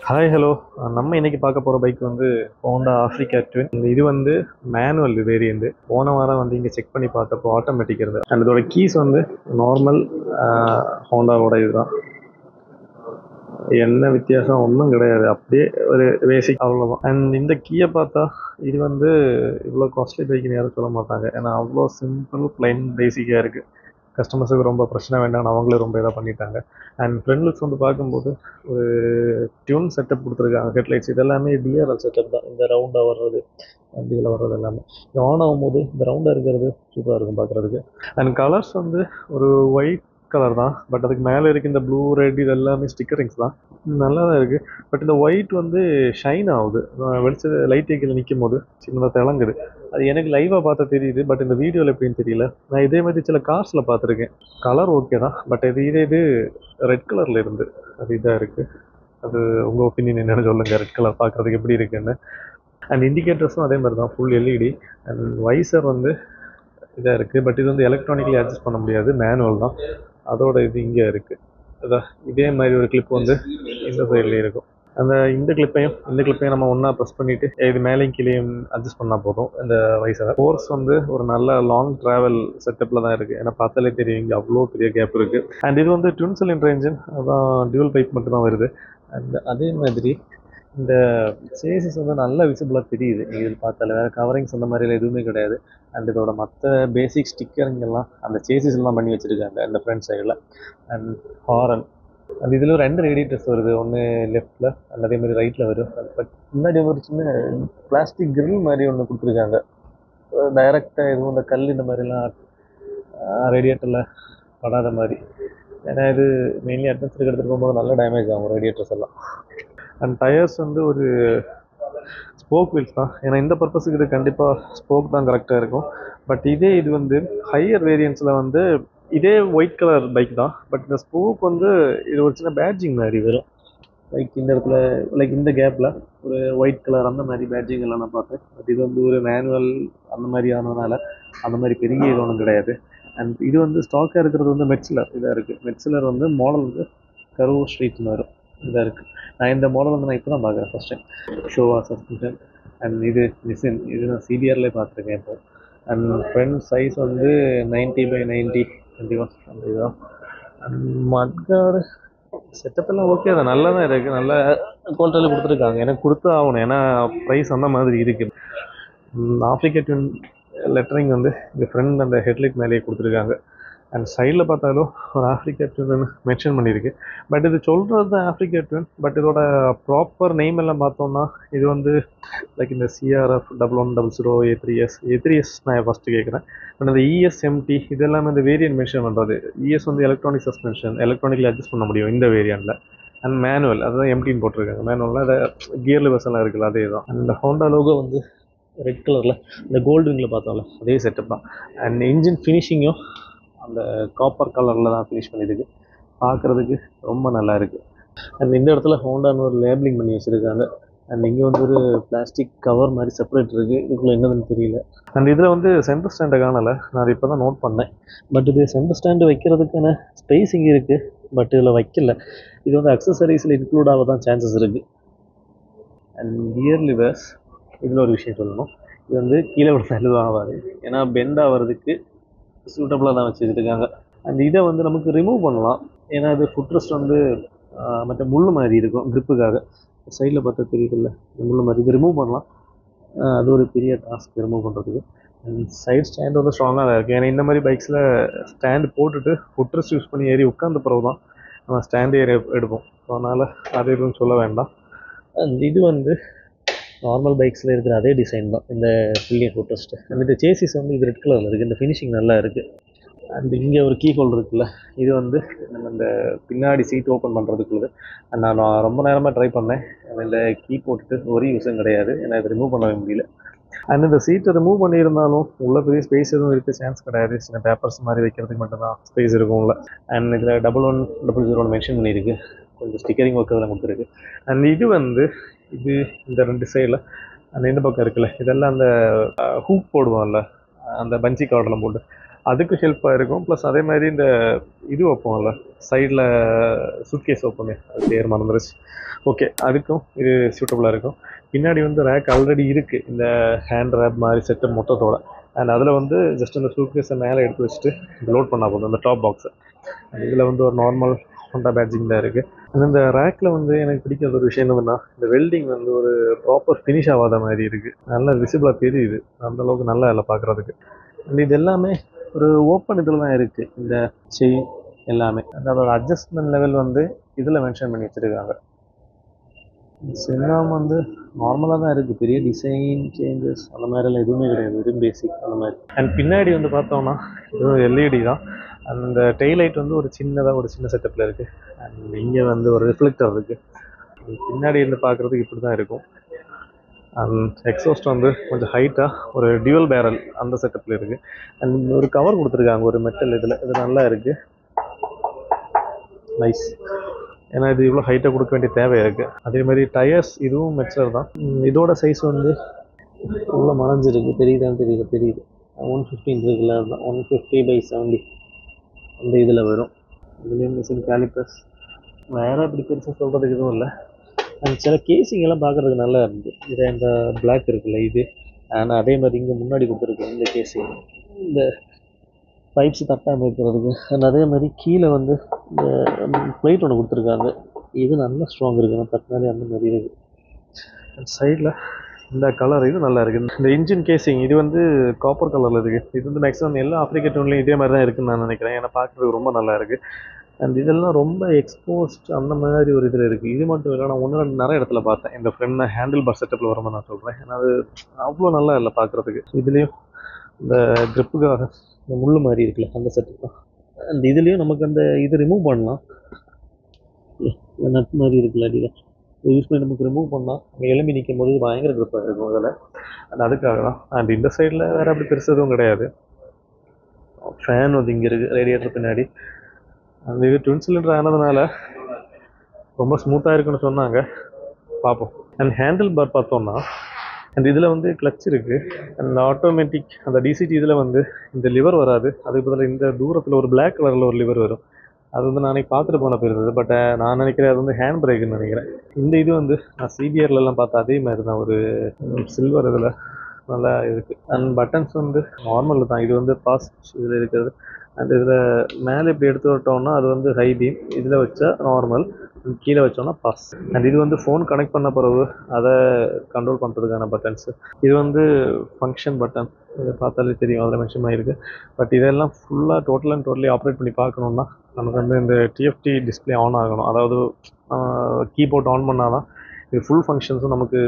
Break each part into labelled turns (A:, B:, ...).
A: Hi hello. நம்ம இன்னைக்கு பார்க்க போகிற பைக் வந்து ஹோண்டா ஆஃப்ரிக்கா ட்வின். இது வந்து மேனுவல் வேரியண்ட். போன வாரம் வந்து இங்கே செக் பண்ணி பார்த்தப்போ ஆட்டோமேட்டிக் இருந்தது. அண்ட் இதோட கீஸ் வந்து நார்மல் ஹோண்டாவோட இதுதான். என்ன வித்தியாசம் ஒன்றும் கிடையாது, அப்படியே ஒரு பேசிக் அவ்வளோதான். அண்ட் இந்த கீயை பார்த்தா இது வந்து இவ்வளோ காஸ்ட்லி பைக்குன்னு யாரும் சொல்ல மாட்டாங்க. ஏன்னா அவ்வளோ சிம்பிள் பிளைன் பேசிக்காக இருக்குது. கஸ்டமர்ஸுக்கு ரொம்ப பிரச்சனை வேண்டாம்னு அவங்களே ரொம்ப இதாக பண்ணிட்டாங்க. அண்ட் ஃப்ரண்ட் லுக்ஸ் வந்து பார்க்கும்போது ஒரு டியூன் செட்டப் கொடுத்துருக்காங்க. ஹெட்லைட்ஸ் இதெல்லாமே டிஆர்எல் செட்டப் தான். இந்த ரவுண்டாக வர்றது அண்ட் இதில் வர்றது எல்லாமே இது ஆன் ஆகும்போது இந்த ரவுண்டாக இருக்கிறது சூப்பராக இருக்கும் பார்க்குறதுக்கு. அண்ட் கலர்ஸ் வந்து ஒரு ஒயிட் கலர் தான். பட் அதுக்கு மேலே இருக்க இந்த ப்ளூ ரெட் இது எல்லாமே ஸ்டிக்கரிங்ஸ் தான். நல்லா தான் இருக்குது. பட் இந்த ஒயிட் வந்து ஷைன் ஆகுது. வெளிச்ச லைட் ஏக்கில் நிற்கும் போது சின்னதாக திளங்குது. அது எனக்கு லைவாக பார்த்தா தெரியுது. பட் இந்த வீடியோவில் எப்படின்னு தெரியல. நான் இதே மாதிரி சில கார்ஸில் பார்த்துருக்கேன். கலர் ஓகே தான். பட் இது ரெட் கலரில் இருந்து அது இதாக இருக்குது. அது உங்கள் ஒப்பீனியன் என்னென்னு சொல்லுங்கள். ரெட் கலர் பார்க்குறதுக்கு எப்படி இருக்குன்னு. அண்ட் இண்டிகேட்டர்ஸும் அதே மாதிரி தான், ஃபுல் எல்இடி. அண்ட் வைசர் வந்து இதாக இருக்குது. பட் இது வந்து எலக்ட்ரானிக்கலி அட்ஜஸ்ட் பண்ண முடியாது, மேனுவல் தான். அதோட இது இங்கே இருக்குது. அதான் இதே மாதிரி ஒரு கிளிப் வந்து இந்த சைட்லேயே இருக்கும். இந்த கிளிப்பையும் நம்ம ஒன்றா ப்ரெஸ் பண்ணிவிட்டு இது மேலேயும் கீழேயும் அட்ஜஸ்ட் பண்ணால் போதும். இந்த வைசரை ஃபோர்ஸ் வந்து ஒரு நல்ல லாங் ட்ராவல் செட்டப்பில் தான் இருக்குது. ஏன்னா பார்த்தாலே தெரியும் இங்கே அவ்வளோ பெரிய கேப் இருக்குது. அண்ட் இது வந்து ட்வின் சிலிண்டர் இன்ஜின், அதான் டியூவல் பைப் மட்டும்தான் வருது. அண்ட் அதே மாதிரி இந்த சேசிஸ் வந்து நல்லா விசிபிளாக தெரியுது. இதில் பார்த்தாலே வேறு கவரிங்ஸ் அந்த மாதிரிலாம் எதுவுமே கிடையாது. அண்ட் இதோட மற்ற பேசிக் ஸ்டிக்கருங்கெல்லாம் அந்த சேசிஸ்லாம் பண்ணி வச்சுருக்காங்க இந்த ஃப்ரண்ட் சைடில். அண்ட் ஹாரன் அந்த இதில் 2 ரேடியேட்டர்ஸ் வருது. ஒன்று லெஃப்ட்டில் அண்ட் அதே மாதிரி ரைட்டில் வரும். பட் முன்னாடி ஒரு சின்ன பிளாஸ்டிக் கிரில் மாதிரி ஒன்று கொடுத்துருக்காங்க. டைரெக்டாக எதுவும் இந்த கல் இந்த மாதிரிலாம் ரேடியேட்டரில் படாத மாதிரி. ஏன்னா இது மெயின்லி அட்வென்ச்சருக்கு எடுத்துகிட்டு போகும்போது நல்லா டேமேஜ் ஆகும் ரேடியேட்டர்ஸ் எல்லாம். அண்ட் டயர்ஸ் வந்து ஒரு ஸ்போக் வீல்ஸ் தான். ஏன்னா இந்த பர்பஸுக்கு இது கண்டிப்பாக ஸ்போக் தான் கரெக்டாக இருக்கும். பட் இது வந்து ஹையர் வேரியன்ஸில் வந்து இதே ஒயிட் கலர் பைக் தான். பட் இந்த ஸ்போக் வந்து இது ஒரு சின்ன பேட்ஜிங் மாதிரி வரும். லைக் இந்த இடத்துல லைக் இந்த கேப்பில் ஒரு ஒயிட் கலர் அந்த மாதிரி பேட்ஜிங் எல்லாம் நான் பார்த்தேன். பட் இது வந்து ஒரு மேனுவல் அந்த மாதிரி ஆனதுனால அந்த மாதிரி பெரிய இது ஒன்றும் கிடையாது. அண்ட் இது வந்து ஸ்டாக்காக இருக்கிறது வந்து மெட்சிலர் இதாக இருக்குது. மெட்சிலர் வந்து மாடல் வந்து கரூ ஸ்ட்ரீட்னு வரும் இதாக இருக்குது. நான் இந்த மாடல் வந்து நான் இப்போ தான் பார்க்குறேன் ஃபஸ்ட் டைம். ஷோவா சஸ்பென்ஷன். அண்ட் இது நிசின், இது நான் சிபிஆர்லேயே பார்த்துருக்கேன் இப்போ. அண்ட் ஃப்ரண்ட் சைஸ் வந்து 90/90 21 அந்த இதுதான். அண்ட் மட்கார்டு செட்டப் எல்லாம் ஓகே தான், நல்லா தான் இருக்குது. நல்ல குவாலிட்டியில் கொடுத்துருக்காங்க. எனக்கு கொடுத்து ஆகணும், ஏன்னா ப்ரைஸ் அந்த மாதிரி இருக்குது. ஆஃப்ரிக்கா ட்வின் லெட்டரிங் வந்து இந்த ஃப்ரண்ட் அந்த ஹெட்லைட் மேலேயே கொடுத்துருக்காங்க. அண்ட் சைடில் பார்த்தாலும் ஒரு ஆஃப்ரிக்கா ட்வின் மென்ஷன் பண்ணியிருக்கு. பட் இது சொல்கிறது தான் ஆஃப்ரிக்கா ட்வின். பட் இதோட ப்ராப்பர் நேம் எல்லாம் பார்த்தோம்னா இது வந்து லைக் இந்த சிஆர்எஃப் 1100 A3S நான் ஃபஸ்ட்டு கேட்குறேன். பட் அந்த ESMT இது எல்லாமே இந்த வேரியன்ட் மென்ஷன் பண்ணுறது. ES வந்து எலக்ட்ரானிக் சஸ்பென்ஷன், எலக்ட்ரானிக்கலி அட்ஜஸ்ட் பண்ண முடியும் இந்த வேரியண்ட்டில். அண்ட் மேனுவல் அதுதான் எம்டின்னு போட்டிருக்காங்க. மேனுவலில் அதை கியர் லிவர்ஸ் எல்லாம் இருக்குல்ல, அதே தான். அந்த ஹோண்டா லோகோ வந்து ரெட் கலரில் இந்த கோல்டு விங்கில் பார்த்தோம்ல அதே செட்டப் தான். அண்ட் இன்ஜின் ஃபினிஷிங்கும் அந்த காப்பர் கலரில் தான் ஃபினிஷ் பண்ணியிருக்கு. பார்க்குறதுக்கு ரொம்ப நல்லா இருக்குது. அண்ட் இந்த இடத்துல ஹோண்டான்னு ஒரு லேபிளிங் பண்ணி வச்சுருக்காங்க. அண்ட் இங்கே வந்து ஒரு பிளாஸ்டிக் கவர் மாதிரி செப்பரேட் இருக்குது. இதுக்குள்ளே என்னதுன்னு தெரியல. அண்ட் இதில் வந்து சென்டர் ஸ்டாண்டை காணலை, நான் அதை இப்போ தான் நோட் பண்ணேன். பட் இது சென்டர் ஸ்டாண்டு வைக்கிறதுக்கான ஸ்பேஸ் இங்கே இருக்குது. பட் இதில் வைக்கல. இது வந்து அக்சசரிஸில் இன்க்ளூட் ஆக தான் சான்சஸ் இருக்குது. அண்ட் கியர் லிவர்ஸ் இதில் ஒரு விஷயம் சொல்லணும். இது வந்து கீழே விட எதுவும் ஆகாது, ஏன்னா பெண்ட் ஆகிறதுக்கு சூட்டபுளாக தான் வச்சுருக்காங்க. அண்ட் இதை வந்து நமக்கு ரிமூவ் பண்ணலாம். ஏன்னா இது ஃபுட்ரெஸ்ட் வந்து மற்ற முள் மாதிரி இருக்கும் க்ரிப்புக்காக. சைடில் பார்த்தா தெரியுதுல்ல, இந்த முள் மாதிரி இது ரிமூவ் பண்ணலாம். அது ஒரு பெரிய டாஸ்க் ரிமூவ் பண்ணுறதுக்கு. அண்ட் சைட் ஸ்டாண்ட் வந்து ஸ்ட்ராங்காக தான் இருக்குது. ஏன்னா இந்த மாதிரி பைக்ஸில் ஸ்டாண்டு போட்டுட்டு ஃபுட்ரெஸ்ட் யூஸ் பண்ணி ஏறி உட்காந்த பிறகு தான் நம்ம ஸ்டாண்டு ஏறி எடுப்போம். ஸோ அதனால் அது எதுவும் சொல்ல வேண்டாம். அண்ட் இது வந்து நார்மல் பைக்ஸில் இருக்கிற அதே டிசைன் தான் இந்த பில்லியன் ஃபுட்ரெஸ்ட்டு. அண்ட் இந்த சேசிஸ் வந்து இது ரெட் கலரில் இருக்குது. இந்த ஃபினிஷிங் நல்லா இருக்குது. அண்ட் இங்கே ஒரு கீ ஹோல்டர் இருக்குல்ல, இது வந்து நம்ம இந்த பின்னாடி சீட் ஓப்பன் பண்ணுறதுக்குள்ளது. அண்ட் நான் ரொம்ப நேரமாக ட்ரை பண்ணேன். அதில் கீ போட்டுட்டு ஒரு யூஸும் கிடையாது, ஏன்னா இதை ரிமூவ் பண்ணவே முடியல. அண்ட் இந்த சீட்டை ரிமூவ் பண்ணியிருந்தாலும் உள்ள பெரிய ஸ்பேஸ் எதுவும் இருக்க சான்ஸ் கிடையாது. சின்ன பேப்பர்ஸ் மாதிரி வைக்கிறதுக்கு மட்டும்தான் ஸ்பேஸ் இருக்கும் உள்ள. அண்ட் இதில் 1100 மென்ஷன் பண்ணியிருக்கு. கொஞ்சம் ஸ்டிக்கரிங் ஒர்க் அதில் கொடுத்துருக்கு. அண்ட் இது வந்து இது இந்த 2 சைடில் அந்த இந்த பக்கம் இருக்குல்ல, இதெல்லாம் அந்த ஹூக் போடுவோம்ல, அந்த பஞ்சி கார்டெல்லாம் போட்டு அதுக்கு ஹெல்ப்பாக இருக்கும். ப்ளஸ் அதே மாதிரி இந்த இது வைப்போம்ல சைடில் சூட்கேஸ் வைப்போமே, அது பேர் மறந்துருச்சு. ஓகே, அதுக்கும் இது சூட்டபுளாக இருக்கும். பின்னாடி வந்து ரேக் ஆல்ரெடி இருக்குது இந்த ஹேண்ட் ரேப் மாதிரி செட்டு மொத்தத்தோட. அண்ட் அதில் வந்து ஜஸ்ட் அந்த சூட்கேஸை மேலே எடுத்து வச்சுட்டு லோட் பண்ணால் போதும் அந்த டாப் பாக்ஸை. இதில் வந்து ஒரு நார்மல் ஹோண்டா பேட்ஜிங் தான் இருக்குது. இந்த ரேக்கில் வந்து எனக்கு பிடிக்காத ஒரு விஷயம் என்னதுன்னா, இந்த வெல்டிங் வந்து ஒரு ப்ராப்பர் ஃபினிஷ் ஆகாத மாதிரி இருக்குது. நல்லா விசிபிளாக தெரியுது, அந்தளவுக்கு நல்லா இல்லை பார்க்குறதுக்கு. அண்ட் இது எல்லாமே ஒரு ஓப்பன் இதில் தான் இருக்குது. இந்த செயின் எல்லாமே அதோட அட்ஜஸ்ட்மெண்ட் லெவல் வந்து இதில் மென்ஷன் பண்ணி வச்சுருக்காங்க. செல்லாம் வந்து நார்மலாக தான் இருக்குது, பெரிய டிசைன் சேஞ்சஸ் அந்த மாதிரிலாம் எதுவுமே கிடையாது, வெறும் பேசிக் அந்த மாதிரி. அண்ட் பின்னாடி வந்து பார்த்தோம்னா இதுவும் எல்இடி தான். அந்த டெய்லைட் வந்து ஒரு சின்னதாக ஒரு சின்ன செட்டப்பில் இருக்குது. அண்ட் இங்கே வந்து ஒரு ரிஃப்ளெக்டர் இருக்குது. பின்னாடி இருந்து பார்க்குறதுக்கு இப்படி தான் இருக்கும். அண்ட் எக்ஸாஸ்ட் வந்து கொஞ்சம் ஹைட்டாக ஒரு டியூவல் பேரல் அந்த செட்டப்பில் இருக்குது. அண்ட் ஒரு கவர் கொடுத்துருக்காங்க ஒரு மெட்டல் இதில், இது நல்லா இருக்குது, நைஸ். ஏன்னா இது இவ்வளோ ஹைட்டாக கொடுக்க வேண்டிய தேவை இருக்குது. அதே மாதிரி டயர்ஸ் இதுவும் மெட்சர் தான். இதோட சைஸ் வந்து இவ்வளோ மறைஞ்சிருக்கு, தெரியுதான்னு தெரியுது 115 இருக்குல்ல, அதுதான் 150/70 அந்த இதில் வரும். இதுலேயும் மிஷின் கேலிப்பர்ஸ் வேறு அப்படி பெருசாக சொல்கிறதுக்கு எதுவும் இல்லை. அண்ட் சில கேசிங் எல்லாம் பார்க்குறதுக்கு நல்லா இருந்துது. இதை இந்த பிளாக் இருக்குல்ல இது, ஆனால் அதே மாதிரி இங்கே முன்னாடி கொடுத்துருக்கு இந்த கேசிங், இந்த பைப்ஸ் தட்டாமல் இருக்கிறதுக்கு. அண்ட் அதே மாதிரி கீழே வந்து இந்த பிளேட் ஒன்று கொடுத்துருக்காங்க, இது நல்லா ஸ்ட்ராங் இருக்குது, நான் தட்டினாலே அந்த மாதிரி இருக்குது. அண்ட் சைடில் இந்த கலர் இது நல்லா இருக்குது. இந்த இன்ஜின் கேசிங் இது வந்து காப்பர் கலரில் இருக்குது. இது வந்து மேக்ஸிமம் எல்லா ஆப்ரிக்கா டூன்லேயும் இதே மாதிரி தான் இருக்குதுன்னு நான் நினைக்கிறேன். ஏன்னா பார்க்குறதுக்கு ரொம்ப நல்லா இருக்குது. அண்ட் இதெல்லாம் ரொம்ப எக்ஸ்போஸ்ட் அந்த மாதிரி ஒரு இதில் இருக்குது. இது மட்டும் இல்லை, நான் ஒன்று ரெண்டு நிறைய இடத்துல பார்த்தேன் இந்த ஃப்ரெண்ட் ஹேண்டில் பார் செட்டப்பில் வரும்போது நான் சொல்கிறேன். ஏன்னா அது அவ்வளோ நல்லா இல்லை பார்க்குறதுக்கு. இதுலேயும் இந்த க்ரிப்புக்காக இந்த முள் மாதிரி இருக்குல்ல அந்த செட்டப் தான். அண்ட் இதுலேயும் நமக்கு அந்த இது ரிமூவ் பண்ணலாம், நட் மாதிரி இருக்குல்ல அடியில், யூஸ் பண்ணி நமக்கு ரிமூவ் பண்ணால் அங்கே எலும்பி நிற்கும் போது பயங்கர க்ரிப்பாக இருக்கும் அதில். அண்ட் அதுக்காக தான். அண்ட் இந்த சைடில் வேறு அப்படி பெருசு எதுவும் கிடையாது. ஃபேன் வந்து இங்கே இருக்குது ரேடியேட்டர் பின்னாடி. அந்த இது ட்வின் சிலிண்டர் ஆனதுனால ரொம்ப ஸ்மூத்தாக இருக்குன்னு சொன்னாங்க, பார்ப்போம். அண்ட் ஹேண்டில் பார் பார்த்தோம்னா அண்ட் இதில் வந்து கிளச் இருக்குது. அண்ட் ஆட்டோமேட்டிக் அந்த டிசிடி இதில் வந்து இந்த லிவர் வராது, அதுக்கு பதில் இந்த தூரத்தில் ஒரு பிளாக் கலரில் ஒரு லிவர் வரும். அது வந்து நான் பார்த்துட்டு போன போயிருந்தது. பட் நான் நினைக்கிறேன் அது வந்து ஹேண்ட் பிரேக்குன்னு நினைக்கிறேன். இந்த இது வந்து நான் சிபிஆர்லாம் பார்த்தா அதே மாதிரி தான், ஒரு சில்வர் இதில் நல்லா இருக்குது. அண்ட் பட்டன்ஸ் வந்து நார்மல் தான். இது வந்து பாஸ் இதில் இருக்கிறது. அண்ட் இதில் மேலே இப்படி எடுத்து விட்டோம்னா அது வந்து ஹை பீம், இதில் வச்சா நார்மல், கீழே வச்சோன்னா பாஸ். அண்ட் இது வந்து ஃபோன் கனெக்ட் பண்ண பிறகு அதை கண்ட்ரோல் பண்ணுறதுக்கான பட்டன்ஸு. இது வந்து ஃபங்க்ஷன் பட்டன், இதை பார்த்தாலே தெரியும் அதில் மென்ஷன் ஆகிருக்கு. பட் இதெல்லாம் ஃபுல்லாக டோட்டலி ஆப்ரேட் பண்ணி பார்க்கணுன்னா நமக்கு வந்து இந்த டிஎஃப்டி டிஸ்பிளே ஆன் ஆகணும். அதாவது கீபோர்ட் ஆன் பண்ணால் தான் இது ஃபுல் ஃபங்க்ஷன்ஸும் நமக்கு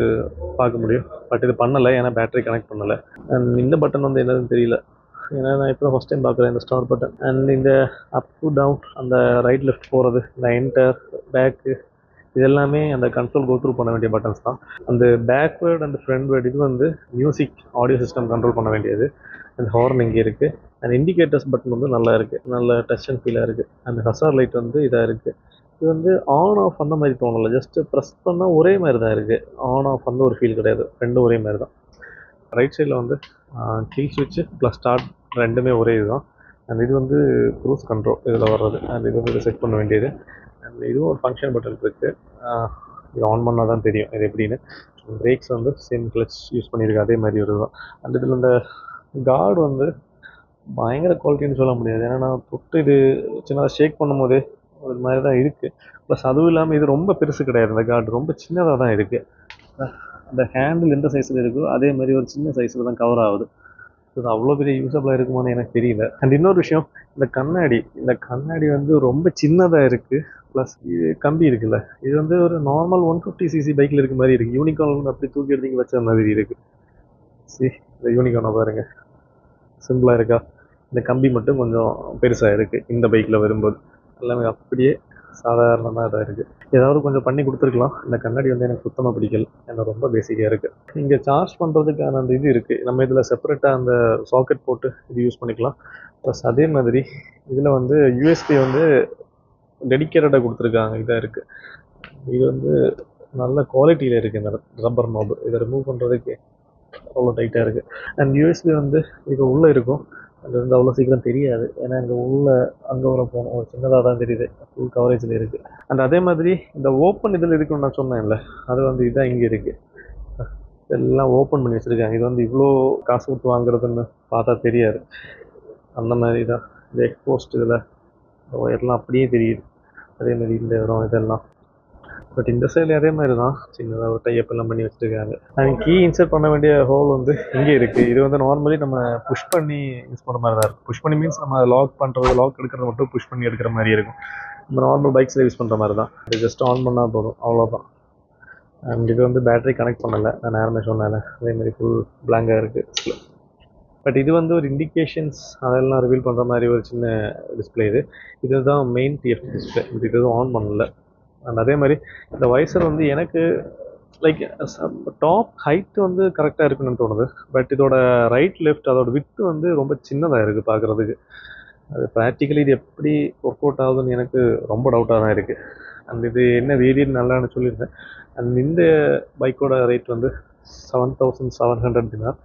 A: பார்க்க முடியும். பட் இது பண்ணலை, ஏன்னா பேட்டரி கனெக்ட் பண்ணலை. அண்ட் இந்த பட்டன் வந்து என்னதுன்னு தெரியல, ஏன்னா நான் இப்போ தான் ஃபஸ்ட் டைம் பார்க்குறேன் இந்த ஸ்டார் பட்டன். அண்ட் இந்த அப் டு டவுன் அந்த ரைட் லெஃப்ட் போகிறது, இந்த என்டர் பேக்கு, இது எல்லாமே அந்த கன்சோல் கோத்ரூ பண்ண வேண்டிய பட்டன்ஸ் தான். அந்த பேக்வேர்டு அண்ட் ஃப்ரண்ட்வேர்டு இது வந்து மியூசிக் ஆடியோ சிஸ்டம் கண்ட்ரோல் பண்ண வேண்டியது. அண்ட் ஹார்ன் இங்கே இருக்குது. அண்ட் இண்டிகேட்டர்ஸ் பட்டன் வந்து நல்லா இருக்குது, நல்ல டச் அண்ட் ஃபீலாக இருக்குது. அண்ட் ஹசார் லைட் வந்து இதாக இருக்குது. இது வந்து ஆன் ஆஃப் அந்த மாதிரி தோணலை, ஜஸ்ட்டு ப்ரெஸ் பண்ணால் ஒரே மாதிரி தான் இருக்குது. ஆன் ஆஃப் வந்து ஒரு ஃபீல் கிடையாது, ரெண்டும் ஒரே மாதிரி தான். ரைட் சைடில் வந்து கீல் ஸ்விட்ச்சு ப்ளஸ் ஸ்டார்ட் ரெண்டுமே ஒரே இது தான். அண்ட் இது வந்து க்ரூஸ் கண்ட்ரோல் இதில் வர்றது. அண்ட் இது வந்து செட் பண்ண வேண்டியது. அண்ட் இதுவும் ஒரு ஃபங்க்ஷன் பட்டன் இருக்குது, இது ஆன் பண்ணால் தான் தெரியும் இது எப்படின்னு. பிரேக்ஸ் வந்து சேம் கிளச் யூஸ் பண்ணியிருக்கு, அதே மாதிரி ஒரு தான். அண்ட் இதில் இந்த கார்டு வந்து பயங்கர குவாலிட்டின்னு சொல்ல முடியாது. ஏன்னா நான் தொட்டு இது சின்னதாக ஷேக் பண்ணும் போதே ஒரு மாதிரி தான் இருக்குது. ப்ளஸ் அதுவும் இல்லாமல் இது ரொம்ப பெருசு கிடையாது, இந்த கார்டு ரொம்ப சின்னதாக தான் இருக்குது. அந்த ஹேண்டில் எந்த சைஸில் இருக்கோ அதே மாதிரி ஒரு சின்ன சைஸில் தான் கவர் ஆகுது. இது அவ்வளோ பெரிய யூஸபிளாக இருக்குமான்னு எனக்கு தெரியல. அண்ட் இன்னொரு விஷயம், இந்த கண்ணாடி வந்து ரொம்ப சின்னதாக இருக்குது. ப்ளஸ் இது கம்பி இருக்குல்ல, இது வந்து ஒரு நார்மல் 150cc பைக்கில் இருக்க மாதிரி இருக்குது. யூனிகார்ன் அப்படி தூக்கி எடுத்து வச்ச மாதிரி இருக்குது. சரி, இந்த யூனிகார்னை பாருங்கள், சிம்பிளாக இருக்கா? இந்த கம்பி மட்டும் கொஞ்சம் பெருசாக இருக்குது இந்த பைக்கில் வரும்போது. எல்லாமே அப்படியே சாதாரணமாக இதாக இருக்குது. ஏதாவது கொஞ்சம் பண்ணி கொடுத்துருக்கலாம். இந்த கண்ணாடி வந்து எனக்கு சுத்தமாக பிடிக்கல, ஏன்னா ரொம்ப பேசிக்காக இருக்குது. இங்கே சார்ஜ் பண்ணுறதுக்கான அந்த இது இருக்குது, நம்ம இதில் செப்பரேட்டாக அந்த சாக்கெட் போட்டு இது யூஸ் பண்ணிக்கலாம். ப்ளஸ் அதே மாதிரி இதில் வந்து யூஎஸ்பி வந்து டெடிக்கேட்டடாக கொடுத்துருக்காங்க, இதாக இருக்குது. இது வந்து நல்ல குவாலிட்டியில் இருக்குது. இந்த ரப்பர் நாபு இதை ரிமூவ் பண்ணுறதுக்கு அவ்வளோ டைட்டாக இருக்குது. அண்ட் யூஎஸ்பி வந்து இது உள்ளே இருக்கும். அது வந்து அவ்வளோ சீக்கிரம் தெரியாது. ஏன்னா இங்கே உள்ள அங்கே வர போகணும், ஒரு சின்னதாக தான் தெரியுது, ஃபுல் கவரேஜில் இருக்குது. அண்ட் அதே மாதிரி இந்த ஓப்பன் இதில் இருக்குன்னு நான் சொன்னேன்ல, அது வந்து இதான் இங்கே இருக்குது. எல்லாம் ஓப்பன் பண்ணி வச்சுருக்காங்க. இது வந்து இவ்வளோ காசு கொடுத்து வாங்குறதுன்னு பார்த்தா தெரியாது. அந்த மாதிரி தான் இந்த எக்ஸ்போஸ்ட் இதில் ஒயர்லாம் அப்படியே தெரியுது. அதே மாதிரி இந்த இடம் இதெல்லாம். பட் இந்த சைடில் அதே மாதிரி தான் சின்னதாக ஒரு டைப் எல்லாம் பண்ணி வச்சுருக்காங்க. அண்ட் கீ இன்சர்ட் பண்ண வேண்டிய ஹோல் வந்து இங்கே இருக்குது. இது வந்து நார்மலி நம்ம புஷ் பண்ணி யூஸ் பண்ணுற மாதிரி தான் இருக்கும். புஷ் பண்ணி மீன்ஸ் நம்ம லாக் பண்ணுறது, லாக் எடுக்கிறது மட்டும் புஷ் பண்ணி எடுக்கிற மாதிரி இருக்கும். நம்ம நார்மல் பைக்ஸில் யூஸ் பண்ணுற மாதிரி தான். இது ஜஸ்ட் ஆன் பண்ணால் போதும், அவ்வளோதான். அண்ட் இது வந்து பேட்டரி கனெக்ட் பண்ணலை, நான் நேரமே சொன்னேன். அதேமாதிரி ஃபுல் பிளாங்காக இருக்குது. பட் இது வந்து ஒரு இண்டிகேஷன்ஸ் அதெல்லாம் ரிவீல் பண்ணுற மாதிரி ஒரு சின்ன டிஸ்பிளே. இதுதான் மெயின் டிஎஃப்டி டிஸ்பிளே. இது எதுவும் ஆன் பண்ணல. அண்ட் அதே மாதிரி இந்த வைசர் வந்து எனக்கு லைக் டாப் ஹைட் வந்து கரெக்டாக இருக்குன்னு தோணுது. பட் இதோட ரைட் லெஃப்ட் அதோட வித்து வந்து ரொம்ப சின்னதாக இருக்குது பார்க்குறதுக்கு. அது ப்ராக்டிக்கலி இது எப்படி ஒர்க் அவுட் ஆகுதுன்னு எனக்கு ரொம்ப டவுட்டாக தான் இருக்குது. அண்ட் இது என்ன வேரியன்ட் நல்லான்னு சொல்லியிருந்தேன். அண்ட் இந்த பைக்கோட ரேட் வந்து 7,700 dinar.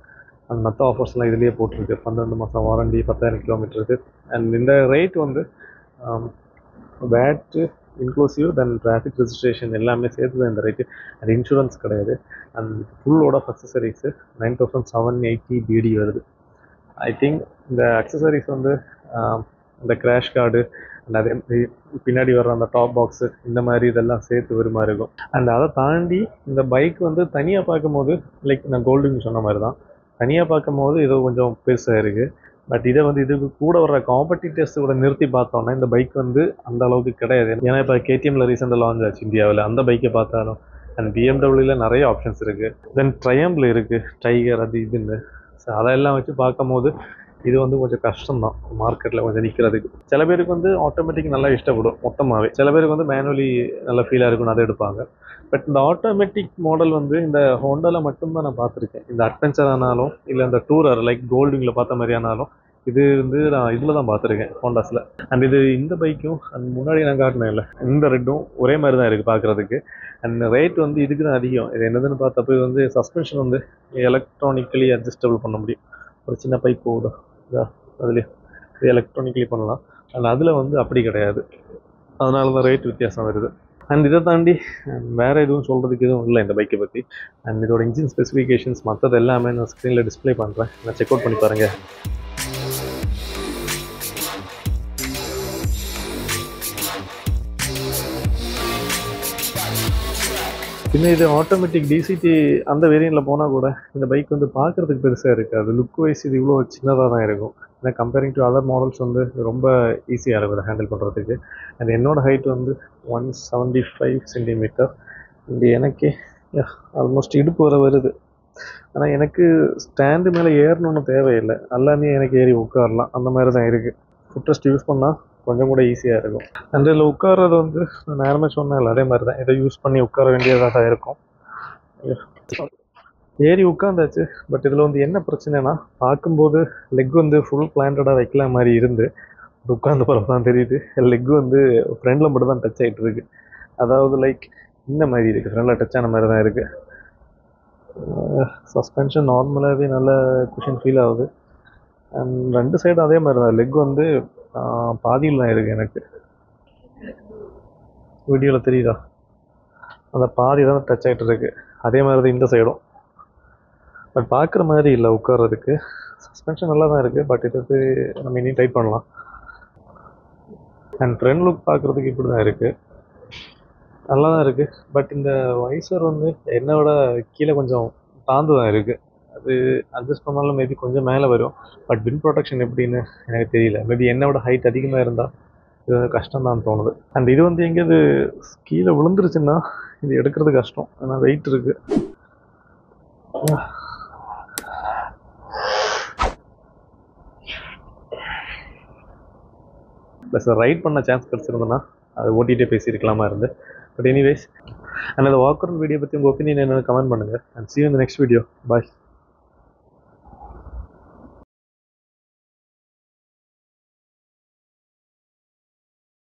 A: அண்ட் மற்ற ஆஃபர்ஸ்லாம் இதுலேயே போட்டிருக்கு. 12 மாதம் வாரண்டி, 10,000 கிலோமீட்டருக்கு. அண்ட் இந்த ரேட் வந்து வேட்டு இன்க்ளூசிவ் தென் டிராஃபிக் ரெஜிஸ்ட்ரேஷன் எல்லாமே சேர்த்து தான் இந்த ரேட்டு. அது இன்சூரன்ஸ் கிடையாது. அண்ட் ஃபுல்லோட அக்சசரிஸு 9,780 BD வருது. ஐ திங்க் இந்த அக்சசரிஸ் வந்து இந்த கிராஷ் கார்டு அண்ட் அதே மாதிரி பின்னாடி வர்ற அந்த டாப் பாக்ஸு இந்த மாதிரி இதெல்லாம் சேர்த்து வர மாதிரி இருக்கும். அண்ட் அதை தாண்டி இந்த பைக் வந்து தனியாக பார்க்கும்போது லைக் நான் கோல்டுன்னு சொன்ன மாதிரி தான், தனியாக பார்க்கும்போது இது கொஞ்சம் பெருசாக இருக்குது. பட் இதை வந்து இதுக்கு கூட வர்ற காம்படிட்டர்ஸ் கூட நிறுத்தி பார்த்தோன்னா இந்த பைக் வந்து அந்த அளவுக்கு கிடையாது. ஏன்னா இப்போ கேடிஎம்மில் ரீசெண்டாக லான்ச் ஆச்சு இந்தியாவில். அந்த பைக்கை பார்த்தாலும் அண்ட் பிஎம்டபிள்யூவில் நிறைய ஆப்ஷன்ஸ் இருக்குது. தென் ட்ரையம்பிள் இருக்குது, டைகர் அது இதுன்னு. ஸோ அதெல்லாம் வச்சு பார்க்கும்போது இது வந்து கொஞ்சம் கஷ்டம்தான் மார்க்கெட்டில் கொஞ்சம் நிற்கிறதுக்கு. சில பேருக்கு வந்து ஆட்டோமேட்டிக் நல்லா இஷ்டப்படும் மொத்தமாகவே. சில பேருக்கு வந்து மேனுவலி நல்ல ஃபீலாக இருக்குன்னு அதை எடுப்பாங்க. பட் இந்த ஆட்டோமேட்டிக் மாடல் வந்து இந்த ஹோண்டாவில் மட்டும்தான் நான் பார்த்துருக்கேன். இந்த அட்வென்ச்சர் ஆனாலும் இல்லை இந்த டூரர் லைக் கோல்டிங்கில் பார்த்த மாதிரி ஆனாலும் இது வந்து நான் இதில் தான் பார்த்துருக்கேன், ஹோண்டாஸில். அண்ட் இது இந்த பைக்கும் அண்ட் முன்னாடி நான் காட்டினேன் இல்லை, இந்த ரெண்டும் ஒரே மாதிரி தான் இருக்குது பார்க்குறதுக்கு. அண்ட் ரேட் வந்து இதுக்கு தான் அதிகம். இது என்னதுன்னு பார்த்தப்போ இது வந்து சஸ்பென்ஷன் வந்து எலக்ட்ரானிக்கலி அட்ஜஸ்டபிள் பண்ண முடியும். ஒரு சின்ன பைக் போகுதா அதுலேயே இது எலக்ட்ரானிக்கலி பண்ணலாம். அண்ட் அதில் வந்து அப்படி கிடையாது. அதனால தான் ரேட் வித்தியாசம் வருது. அண்ட் இதை தாண்டி வேறு எதுவும் சொல்கிறதுக்கு எதுவும் இல்லை இந்த பைக்கை பற்றி. அண்ட் இதோட இன்ஜின் ஸ்பெசிஃபிகேஷன்ஸ் மற்றது எல்லாமே நான் ஸ்க்ரீனில் டிஸ்பிளே பண்ணுறேன், நான் செக் அவுட் பண்ணி பாருங்கள். இன்னும் இது ஆட்டோமேட்டிக் டிசிடி அந்த வேரியண்ட்டில் போனால் கூட இந்த பைக் வந்து பார்க்குறதுக்கு பெருசாக இருக்காது. லுக் வைஸ் இது இவ்வளோ சின்னதாக தான் இருக்கும். ஏன்னா கம்பேரிங் டு அதர் மாடல்ஸ் வந்து ரொம்ப ஈஸியாக இருக்கும் இதை ஹேண்டில் பண்ணுறதுக்கு. அண்ட் என்னோடய ஹைட் வந்து 175 சென்டிமீட்டர். இது எனக்கே ஆல்மோஸ்ட் இடுப்பு வர வருது. ஆனால் எனக்கு ஸ்டாண்டு மேலே ஏறணுன்னு தேவையில்லை, எல்லாமே எனக்கு ஏறி உட்காரலாம், அந்த மாதிரி தான் இருக்குது. ஃபுட்ரெஸ்ட் யூஸ் பண்ணால் கொஞ்சம் கூட ஈஸியாக இருக்கும். அண்ட் இதில் உட்கார்றது வந்து நான் நேரமே சொன்னேன் அதே மாதிரி தான், இதை யூஸ் பண்ணி உட்கார வேண்டியதாக தான் இருக்கும். ஏறி உட்காந்தாச்சு. பட் இதில் வந்து என்ன பிரச்சனைனா பார்க்கும்போது லெக் வந்து ஃபுல் பிளான்டாக வைக்கலாம் மாதிரி இருந்து உட்காந்து போகிறது தான் தெரியுது. லெக் வந்து ஃப்ரெண்டில் மட்டும் தான் டச் ஆகிட்டு இருக்கு. அதாவது லைக் இந்த மாதிரி இருக்குது, ஃப்ரெண்டில் டச் ஆன மாதிரி தான் இருக்குது. சஸ்பென்ஷன் நார்மலாகவே நல்ல குஷன் ஃபீல் ஆகுது. அண்ட் ரெண்டு சைடும் அதே மாதிரி தான், லெக் வந்து பாதியில் தான் இருக்குது. எனக்கு வீடியோவில் தெரியுதா, அந்த பாதி தான் டச் ஆகிட்டு இருக்கு. அதே மாதிரி தான் இந்த சைடும். பட் பார்க்குற மாதிரி இல்லை உட்கார்றதுக்கு. சஸ்பென்ஷன் நல்லா தான் இருக்குது. பட் இது நம்ம இனி டைட் பண்ணலாம். அண்ட் ஃப்ரண்ட் லுக் பார்க்குறதுக்கு இப்படி தான் இருக்குது, நல்லா தான் இருக்குது. பட் இந்த வைசர் வந்து என்னை விட கீழே கொஞ்சம் தாழ்ந்து தான் இருக்குது. அது அட்ஜஸ்ட் பண்ணாலும் மேபி கொஞ்சம் மேலே வரும். பட் விண்ட் ப்ரொடெக்ஷன் எப்படின்னு எனக்கு தெரியல. மேபி என்னை விட ஹைட் அதிகமாக இருந்தால் இது கஷ்டம் தான் தோணுது. அண்ட் இது வந்து எங்கேயாவது கீழே விழுந்துருச்சுன்னா இது எடுக்கிறது கஷ்டம், ஆனால் வெயிட் இருக்குது. ப்ளஸ் ரைட் பண்ண சான்ஸ் கிடச்சிருந்தேன்னா அது ஓட்டிகிட்டே பேசியிருக்கலாமா இருந்து. பட் எனிவேஸ், அண்ட் அந்த வாக்கர் வீடியோ பற்றி உங்கள் ஒப்பீனியன் என்னென்னு கமெண்ட் பண்ணுங்கள். And see you in the next video. Bye.